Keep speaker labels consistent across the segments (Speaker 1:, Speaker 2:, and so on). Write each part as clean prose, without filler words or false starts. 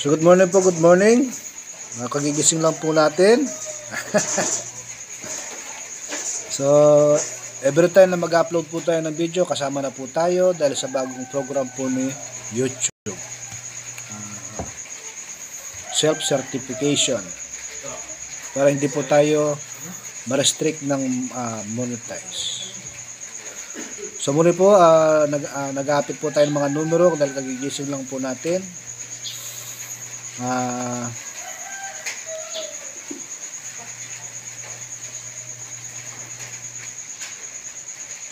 Speaker 1: So good morning po, good morning. Kagigising lang po natin. So every time na mag-upload po tayo ng video, kasama na po tayo dahil sa bagong program po ni YouTube. Self-certification. Para hindi po tayo ma-restrict ng monetize. So muli po, nag-aapit po tayo ng mga numero dahil kagigising lang po natin.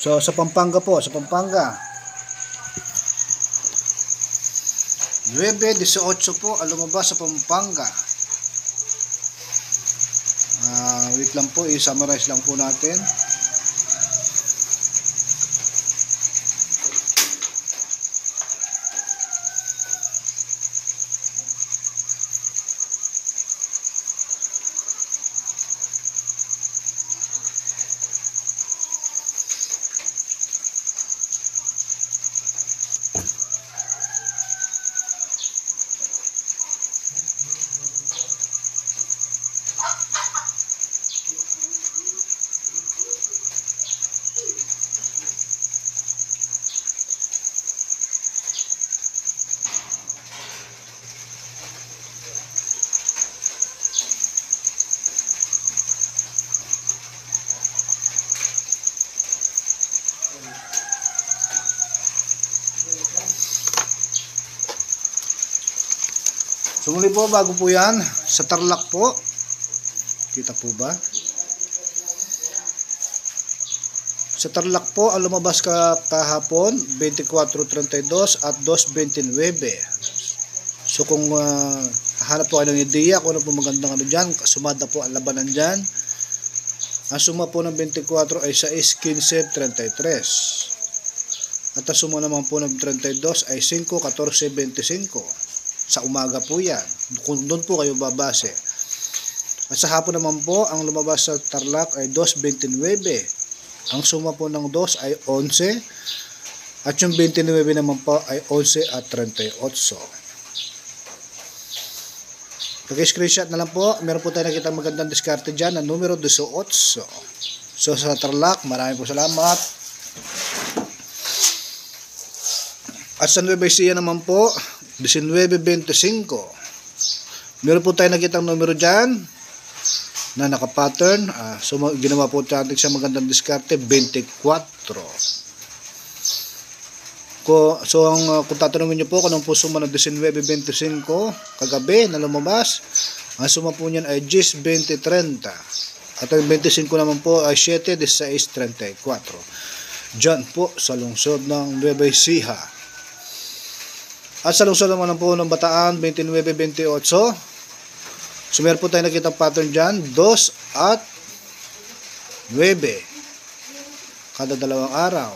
Speaker 1: So sa Pampanga po, sa Pampanga 9:18 po ang lumabas sa Pampanga. Wait lang po, i-summarize lang po natin. So muli po, bago po yan, sa Tarlac po, kita po ba? Sa Tarlac po, ang lumabas kahapon, 24:32 at 2:29. So kung hanap po kayo ng ideya kung ano po magandang ano dyan, sumada po ang labanan dyan. Ang suma po ng 24 ay 6:15:33. At ang suma naman po ng 32 ay 5:14:25. Sa umaga po yan, kung doon po kayo babase. At sa hapon naman po, ang lumabas sa Tarlac ay 2:29. Ang suma po ng 2 ay 11. At yung 29 naman po ay 11:38. Pag-screenshot na lang po, meron po tayo nakita magandang diskarte dyan na numero 18. So sa Tarlac, maraming po salamat. At sa Nueva Ecija naman po, 19:25. Meron po tayo nakitang numero dyan na naka-pattern. So ginawa po natin sa magandang diskarte, 24. So kung tatanungin nyo po kung anong po suma ng 19:25 kagabi na lumabas, ang suma po niyan ay 10:20:30. At ang 25 naman po ay 7:16:34. Dyan po sa lungsod ng Nueva Ecija. At sa lungsod naman po ng Bataan, 29:28. So meron po tayo nakita pattern dyan, 2 at 9. Kada dalawang araw.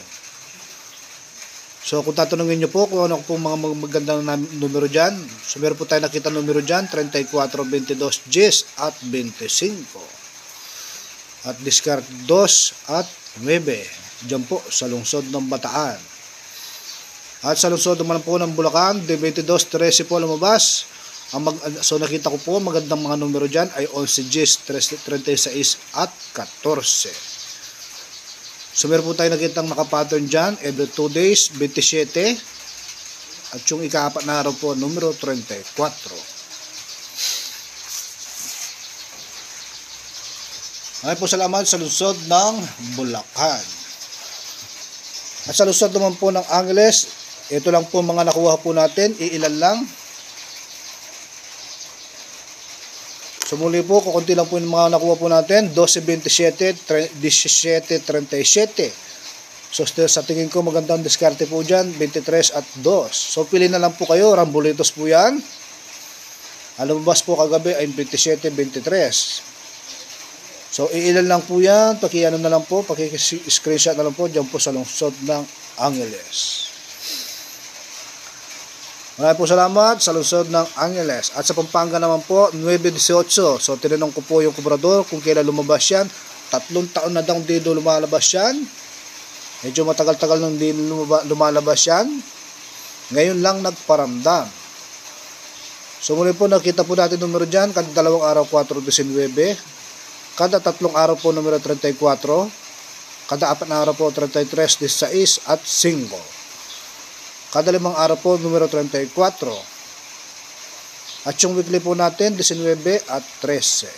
Speaker 1: So kung tatanungin nyo po kung ano po mga magandang numero dyan, so meron po tayo nakita numero dyan, 34, 22, 10 at 25. At discard 2 at 9. Dyan po sa lungsod ng Bataan. At sa lungsod naman po ng Bulacan, 22:13 po lumabas. So nakita ko po magandang mga numero dyan ay 11, 10, 36 at 14. So meron po tayo nakitang nakapattern dyan every 2 days, 27. At yung ika-4 na araw po, numero 34. Maraming po salamat sa lungsod ng Bulacan. At sa lungsod naman po ng Angeles, ito lang po mga nakuha po natin, iilan lang. So muli po, kukunti lang po yung mga nakuha po natin, 12:27, 17:37. So sa tingin ko magandang diskarte po dyan, 23 at 2. So pili na lang po kayo, rambulitos po yan. Ang lumabas po kagabi ay 27:23. So iilan lang po yan, pakiano na lang po, paki-screenshot na lang po dyan po sa lungsod ng Angeles. Maraming po salamat sa lungsod ng Angeles. At sa Pampanga naman po, 9:18. So tinanong ko po yung kubrador kung kailan lumabas yan. 3 taon na daw dito lumalabas yan. Medyo matagal-tagal nang di lumalabas yan. Ngayon lang nagparamdam. So muli po nakita po natin numero dyan, kada dalawang araw 4-19, kada tatlong araw po numero 34, kada apat na araw po 33, 16 at 5. Kada limang araw po numero 34. At yung weekly po natin 19 at 13.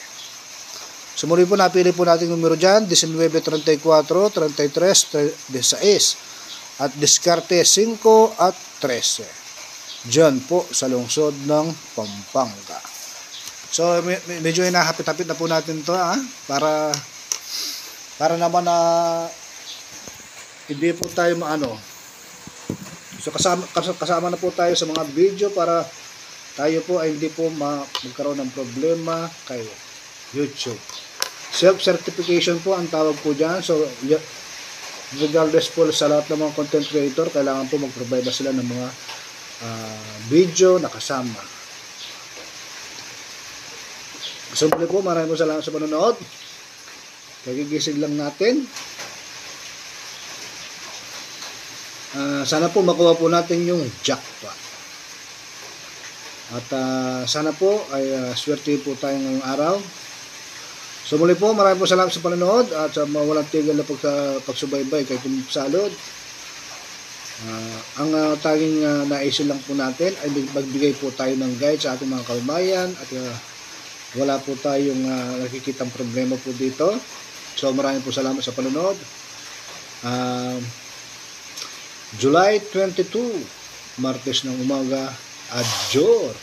Speaker 1: So muli po napili po natin numero dyan, 19, 34, 33, 16 at diskarte 5 at 13. Diyan po sa lungsod ng Pampanga. So medyo hinahapit-hapit na po natin to para naman na hindi po tayo maano. So kasama na po tayo sa mga video para tayo po ay hindi po magkaroon ng problema kay YouTube. Self-certification po ang tawag po dyan. So regardless po sa lahat ng mga content creator, kailangan po mag-provide na sila ng mga video nakasama. So muli po, maraming salamat sa panonood. Kagigising lang natin. Sana po makuha po natin yung jackpot. At sana po ay swerte po tayo ngayong araw. So muli po, maraming po salamat sa panonood at sa walang tigil na pagsubaybay kay Salud. Ang tanging naisin lang po natin ay magbigay po tayo ng guide sa ating mga kababayan at wala po tayong nakikitang problema po dito. So maraming po salamat sa panonood. July 22, Martes ng umaga, adjour.